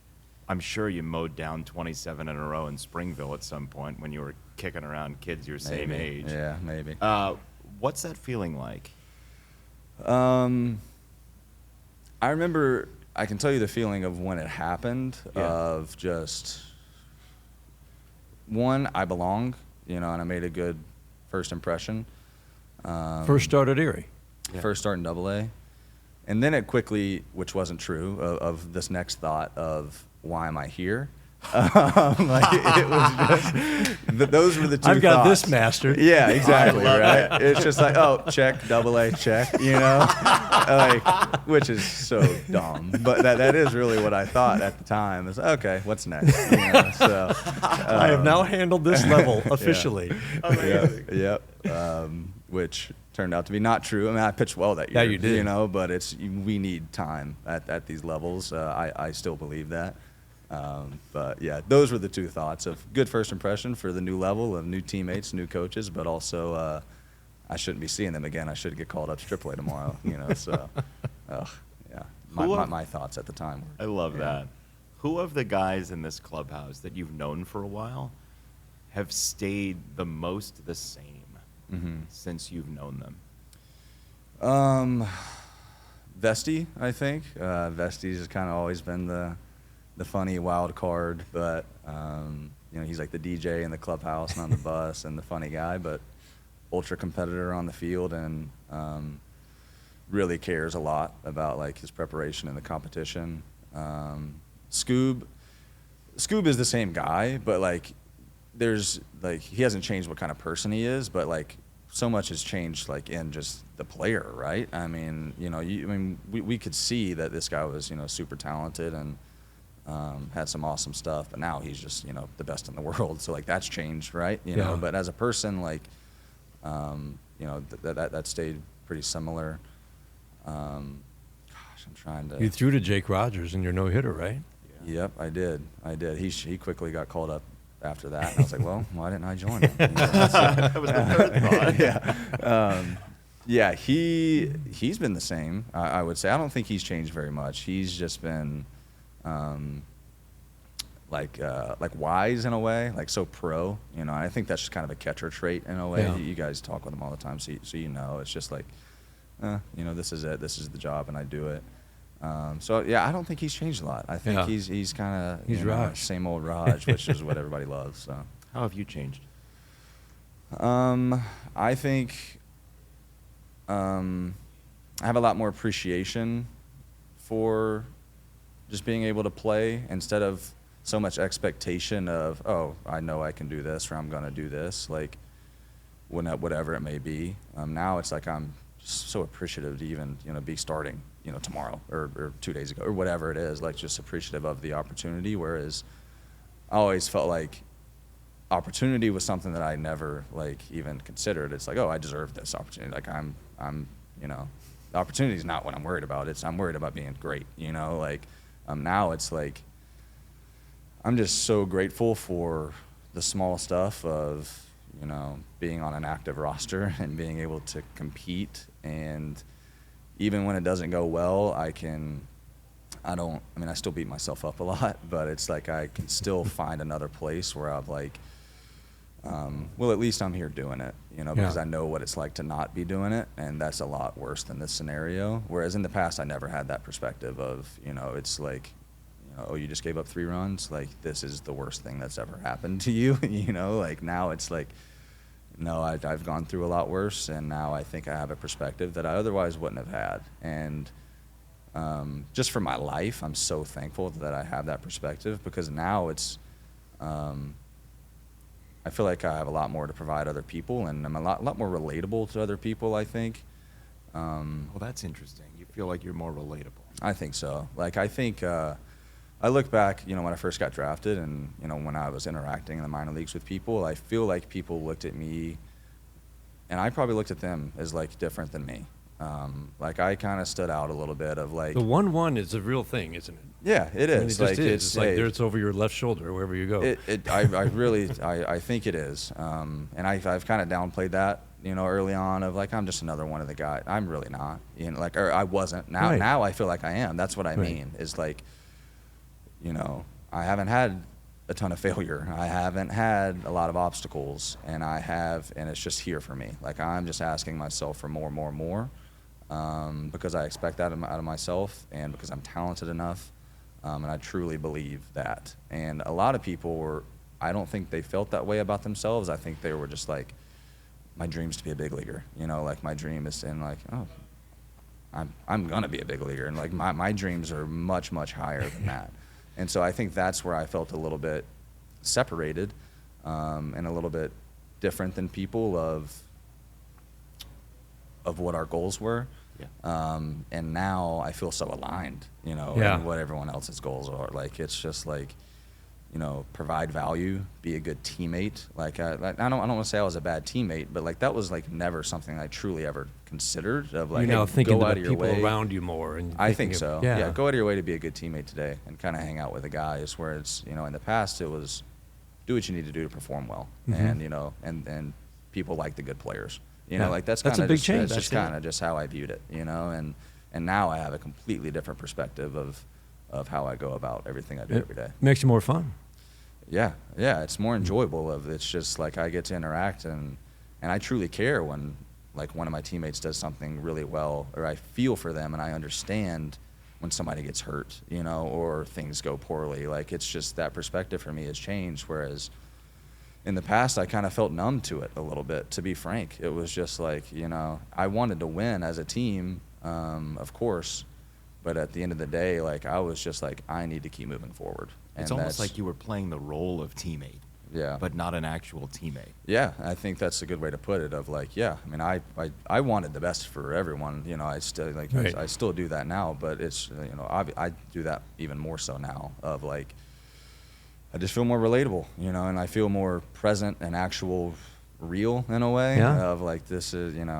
I'm sure you mowed down 27 in a row in Springville at some point when you were kicking around kids your same age. Yeah, maybe. What's that feeling like? I remember, I can tell you the feeling of when it happened, of just, one, I belong, and I made a good first impression. first start at Erie. First start in AA. And then it quickly, which wasn't true, of this next thought of, why am I here? Like it was just, those were the two I've got thoughts. this mastered. Yeah, exactly, right? It's just like, oh, check, AA, check, like, which is so dumb. But that is really what I thought at the time. Is okay, what's next? So I have now handled this level officially. Yep. Which turned out to be not true. I mean, I pitched well that year. Yeah, you did. But we need time at these levels. I still believe that. But yeah, those were the two thoughts of good first impression for the new level of new teammates, new coaches, but also I shouldn't be seeing them again. I should get called up to AAA tomorrow. So yeah, my thoughts at the time. I love that. Who of the guys in this clubhouse that you've known for a while have stayed the most the same since you've known them? Vesty, I think. Vesty's kind of always been the funny wild card, but he's like the DJ in the clubhouse and on the bus and the funny guy. But ultra competitor on the field, and really cares a lot about like his preparation in the competition. Scoob is the same guy, but like there's like he hasn't changed what kind of person he is, but like so much has changed like in just the player, right? I mean, we could see that this guy was, super talented and had some awesome stuff, but now he's just, the best in the world. So like that's changed, right? You know, but as a person, like, that stayed pretty similar. I'm trying to. You threw to Jake Rogers in your no-hitter, right? Yep, I did. He quickly got called up after that. And I was like, well, why didn't I join him? That was the third thought. Yeah, he's been the same. I would say I don't think he's changed very much. He's just been like wise in a way, like so pro. I think that's just kind of a catcher trait in a way. Yeah. You guys talk with him all the time, so it's just like, this is it. This is the job, and I do it. So yeah, I don't think he's changed a lot. I think he's kind of Raj. same old Raj, which is what everybody loves. So How have you changed? I think I have a lot more appreciation for just being able to play instead of so much expectation of, oh, I know I can do this or I'm gonna do this, like whatever it may be. Now it's like I'm just so appreciative to even be starting tomorrow or 2 days ago or whatever it is, like just appreciative of the opportunity. Whereas I always felt like opportunity was something that I never like even considered. It's like, oh, I deserve this opportunity. Like I'm the opportunity is not what I'm worried about. I'm worried about being great. Now it's like I'm just so grateful for the small stuff of being on an active roster and being able to compete. And even when it doesn't go well, I still beat myself up a lot, but it's like I can still find another place where I'm like, well, at least I'm here doing it, because I know what it's like to not be doing it, and that's a lot worse than this scenario. Whereas in the past, I never had that perspective of, it's like, oh, you just gave up 3 runs? Like, this is the worst thing that's ever happened to you, Like, now it's like, no, I've gone through a lot worse, and now I think I have a perspective that I otherwise wouldn't have had. And just for my life, I'm so thankful that I have that perspective, because now it's, I feel like I have a lot more to provide other people, and I'm a lot more relatable to other people, I think. Well, that's interesting. You feel like you're more relatable. I think so. Like, I think I look back, when I first got drafted and, when I was interacting in the minor leagues with people, I feel like people looked at me, and I probably looked at them as, like, different than me. Like, I kind of stood out a little bit of, like... The 1-1 is a real thing, isn't it? Yeah, it is. I mean, it just is. It's like it's over your left shoulder wherever you go. I think it is. And I've kind of downplayed that, early on, of like, I'm just another one of the guys. I'm really not. Or I wasn't. Now I feel like I am. That's what I mean, is like, I haven't had a ton of failure. I haven't had a lot of obstacles, and it's just here for me. Like, I'm just asking myself for more, because I expect that out of myself, and because I'm talented enough. And I truly believe that. And a lot of people I don't think they felt that way about themselves. I think they were just like, my dream's to be a big leaguer. Like, my dream is, and like, oh, I'm gonna be a big leaguer. And like, my dreams are much, much higher than that. And so I think that's where I felt a little bit separated, and a little bit different than people of what our goals were. Yeah. And now I feel so aligned, in what everyone else's goals are. Like, it's just like, provide value, be a good teammate. Like, I don't want to say I was a bad teammate, but like, that was like never something I truly ever considered. Of like, you're now thinking go about out of your people way. around you more. And I think so. Yeah, go out of your way to be a good teammate today, and kind of hang out with the guys. Where it's, in the past it was, do what you need to do to perform well, and and people like the good players. Like that's a big just, change. That's just kind of just how I viewed it. And now I have a completely different perspective of how I go about everything I do every day. Makes you more fun. Yeah, it's more enjoyable. It's just like I get to interact, and I truly care when like one of my teammates does something really well, or I feel for them, and I understand when somebody gets hurt, or things go poorly. Like, it's just that perspective for me has changed. Whereas in the past, I kind of felt numb to it a little bit, to be frank. It was just like, I wanted to win as a team, of course, but at the end of the day, like, I was just like, I need to keep moving forward. It's almost like you were playing the role of teammate, yeah, but not an actual teammate. yeah, I think that's a good way to put it. Of like, yeah, I mean, I wanted the best for everyone. I still Right. I still do that now, but it's I do that even more so now. Of like, I just feel more relatable, and I feel more present and actual, real in a way. Yeah. Of like, this is, and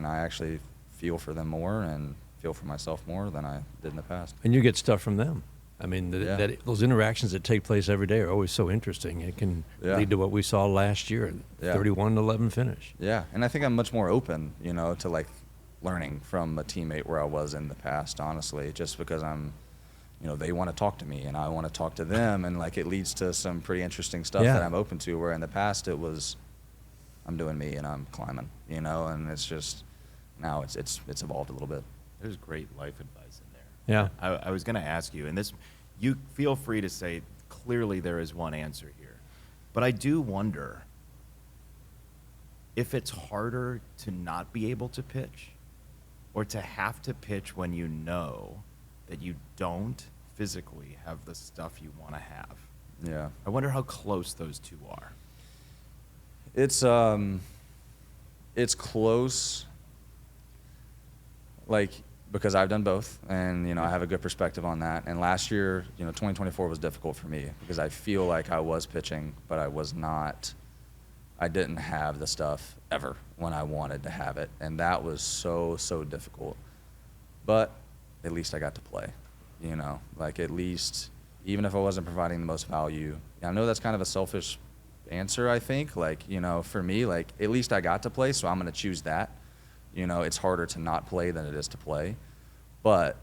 I actually feel for them more and feel for myself more than I did in the past. And you get stuff from them. I mean, Yeah. those interactions that take place every day are always so interesting. It can Yeah. lead to what we saw last year, Yeah. 31-11 finish. Yeah, and I think I'm much more open, to like learning from a teammate where I was in the past, honestly, just because I'm, they want to talk to me and I want to talk to them, and like it leads to some pretty interesting stuff Yeah. that I'm open to, where in the past it was, I'm doing me and I'm climbing, and it's just, now it's evolved a little bit. There's great life advice in there. Yeah. I was going to ask you, and this, you feel free to say, clearly there is one answer here. But I do wonder if it's harder to not be able to pitch or to have to pitch when you know that you don't physically have the stuff you want to have. Yeah. I wonder how close those two are. It's close, like, because I've done both, and I have a good perspective on that. And last year, 2024 was difficult for me because I feel like I was pitching, but I didn't have the stuff ever when I wanted to have it, and that was so difficult. But at least I got to play, like, at least, even if I wasn't providing the most value. I know that's kind of a selfish answer, I think, like, for me, like, at least I got to play, so I'm going to choose that. It's harder to not play than it is to play. But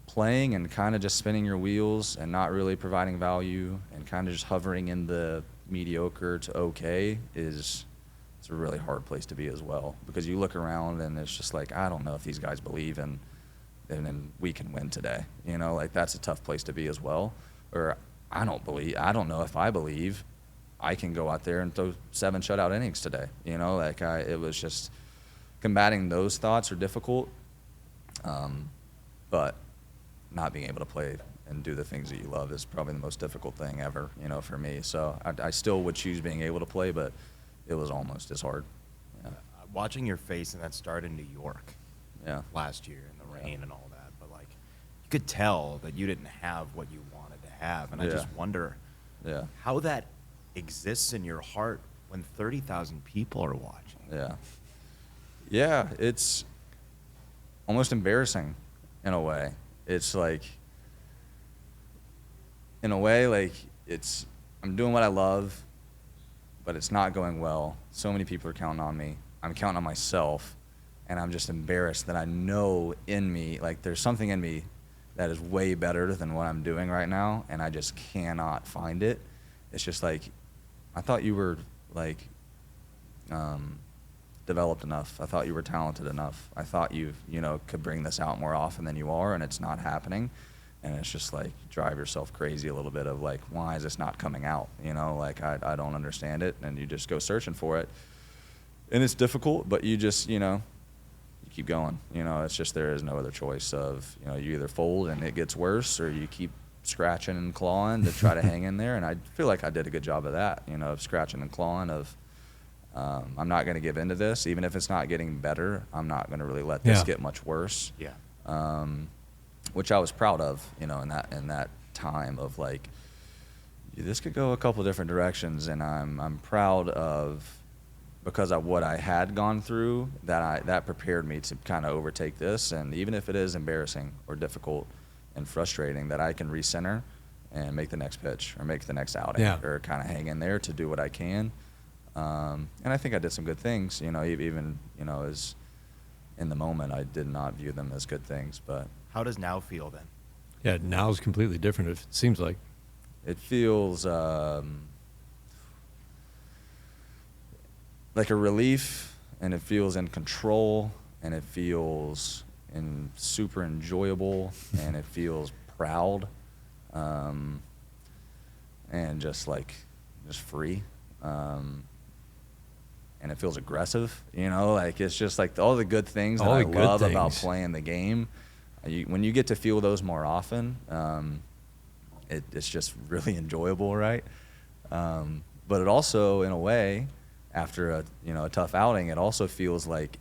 playing and kind of just spinning your wheels and not really providing value and kind of just hovering in the mediocre to okay it's a really hard place to be as well, because you look around and it's just like, I don't know if these guys believe in and then we can win today. Like, that's a tough place to be as well. Or I don't know if I believe I can go out there and throw 7 shutout innings today. Like, it was just, combating those thoughts are difficult, but not being able to play and do the things that you love is probably the most difficult thing ever, for me. So I still would choose being able to play, but it was almost as hard. Yeah. Watching your face in that start in New York Yeah. last year in the rain and all that, but like, you could tell that you didn't have what you wanted to have. And I Yeah. just wonder Yeah. how that exists in your heart when 30,000 people are watching. Yeah. Yeah, it's almost embarrassing in a way. It's like, in a way, like, I'm doing what I love, but it's not going well. So many people are counting on me. I'm counting on myself, and I'm just embarrassed that I know in me, like, there's something in me that is way better than what I'm doing right now, and I just cannot find it. It's just like, I thought you were, like, developed enough. I thought you were talented enough. I thought you could bring this out more often than you are, and it's not happening. And it's just like, drive yourself crazy a little bit of like, why is this not coming out? Like, I don't understand it. And you just go searching for it. And it's difficult, but you just, you keep going. It's just, there is no other choice of, you either fold and it gets worse, or you keep scratching and clawing to try to hang in there. And I feel like I did a good job of that, of scratching and clawing of, I'm not going to give in to this. Even if it's not getting better, I'm not going to really let this Yeah. get much worse. Yeah. Which I was proud of, in that time of like, this could go a couple different directions, and I'm proud of, because of what I had gone through, that prepared me to kind of overtake this. And even if it is embarrassing or difficult and frustrating, that I can recenter and make the next pitch or make the next outing, Yeah. or kind of hang in there to do what I can. And I think I did some good things, even, as in the moment, I did not view them as good things, but How does now feel then? Yeah, now it's completely different, it seems like. it feels like a relief, and it feels in control, and it feels super enjoyable, and it feels proud, and just free. and it feels aggressive, like it's just like all the good things that All I the good love about things. playing the game. When you get to feel those more often, it's just really enjoyable, right? But it also, in a way, after a tough outing, it also feels like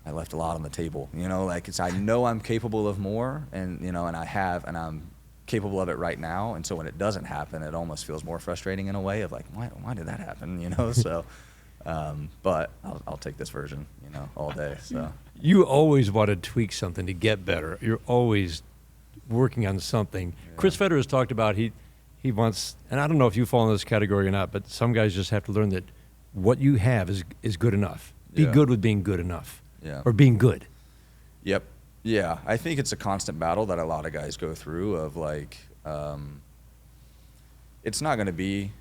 I left a lot on the table. Like I know I'm capable of more, and and I'm capable of it right now. And so when it doesn't happen, it almost feels more frustrating in a way of like, why did that happen? So, but I'll take this version, all day. So You always want to tweak something to get better. You're always working on something. Chris Federer has talked about he wants, and I don't know if you fall in this category or not, but some guys just have to learn that what you have is good enough. Be Yeah. good with being good enough. Yeah. Or being good. Yep. Yeah, I think it's a constant battle that a lot of guys go through of like, it's not going to be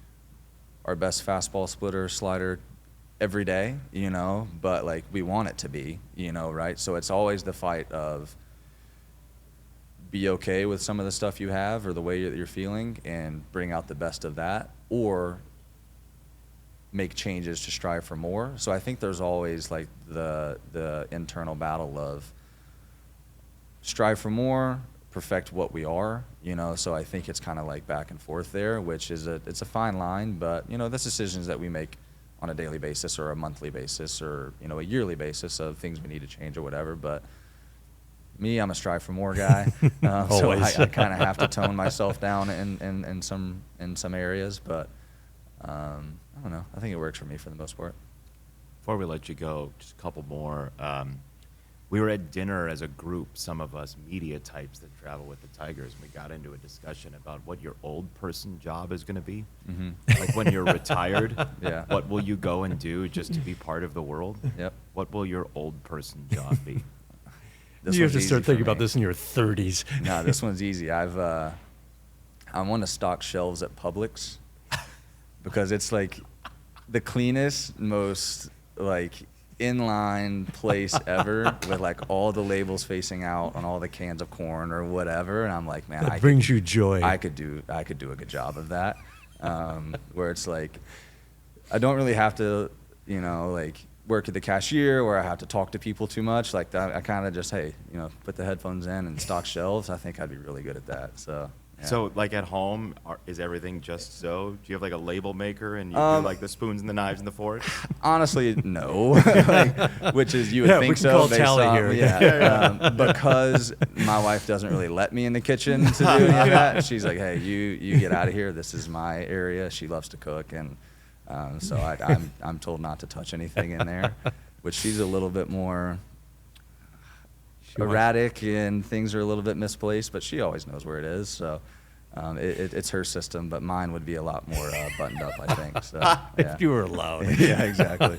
our best fastball, splitter, slider every day, but like we want it to be, right? So it's always the fight of be okay with some of the stuff you have or the way that you're feeling and bring out the best of that, or make changes to strive for more. So I think there's always like the internal battle of strive for more, perfect what we are, so I think it's kind of like back and forth there, which is it's a fine line, but that's decisions that we make on a daily basis or a monthly basis or a yearly basis of things we need to change or whatever. But me, I'm a strive for more guy, so Always. I kind of have to tone myself down in some areas, but I don't know, I think it works for me for the most part. Before we let you go, just a couple more. We were at dinner as a group, some of us media types that travel with the Tigers, and we got into a discussion about what your old person job is going to be. Like when you're retired, Yeah. what will you go and do just to be part of the world? Yep. What will your old person job be? This You have one's to easy start for thinking about me. this in your 30s. No, this one's easy. I want to stock shelves at Publix because it's like the cleanest, most like inline place ever with like all the labels facing out on all the cans of corn or whatever. And I'm like, man, That brings you joy. I could do a good job of that. Where it's like, I don't really have to, like work at the cashier where I have to talk to people too much. Like that, I kind of just, hey, put the headphones in and stock shelves. I think I'd be really good at that. So, yeah. So, like at home, is everything just so? Do you have like a label maker and you do like the spoons and the knives and the forks? Honestly, no. Which is, you would Yeah, we think can so. call based tally off- here. Yeah. Because my wife doesn't really let me in the kitchen to do any of that. She's like, hey, you get out of here. This is my area. She loves to cook, and so I'm told not to touch anything in there. Which she's a little bit more erratic and things are a little bit misplaced, but she always knows where it is. So it's her system, but mine would be a lot more buttoned up, I think. So, yeah. If you were allowed. Yeah, exactly.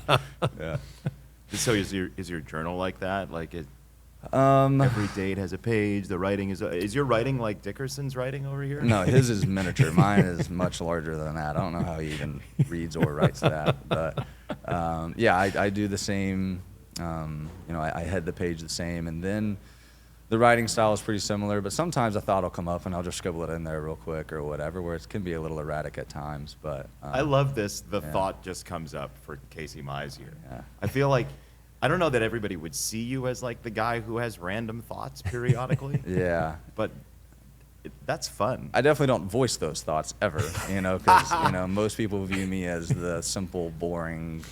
Yeah. So is your journal like that? Like it, Um, every date has a page. The writing is your writing like Dickerson's writing over here? No, his is miniature. Mine is much larger than that. I don't know how he even reads or writes that. But yeah, I do the same. I head the page the same, and then the writing style is pretty similar. But sometimes a thought will come up, and I'll just scribble it in there real quick or whatever, where it can be a little erratic at times. But I love this. The yeah. thought just comes up for Casey Mize here. Yeah. I feel like I don't know that everybody would see you as like the guy who has random thoughts periodically. Yeah. But that's fun. I definitely don't voice those thoughts ever, because most people view me as the simple, boring,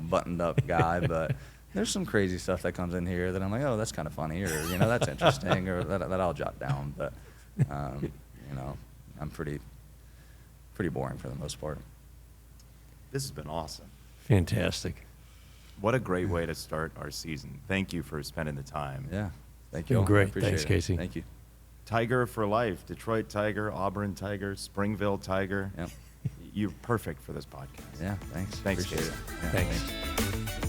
buttoned-up guy. But there's some crazy stuff that comes in here that I'm like, oh, that's kind of funny, or that's interesting, or that I'll jot down. But I'm pretty boring for the most part. This has been awesome. Fantastic. What a great way to start our season. Thank you for spending the time. Yeah, thank Doing you. great. I appreciate Thanks, it. Casey. Thank you. Tiger for life. Detroit Tiger, Auburn Tiger, Springville Tiger. Yep. You're perfect for this podcast. Yeah, thanks. Thanks, Appreciate Casey. it. Yeah, Thanks. thanks.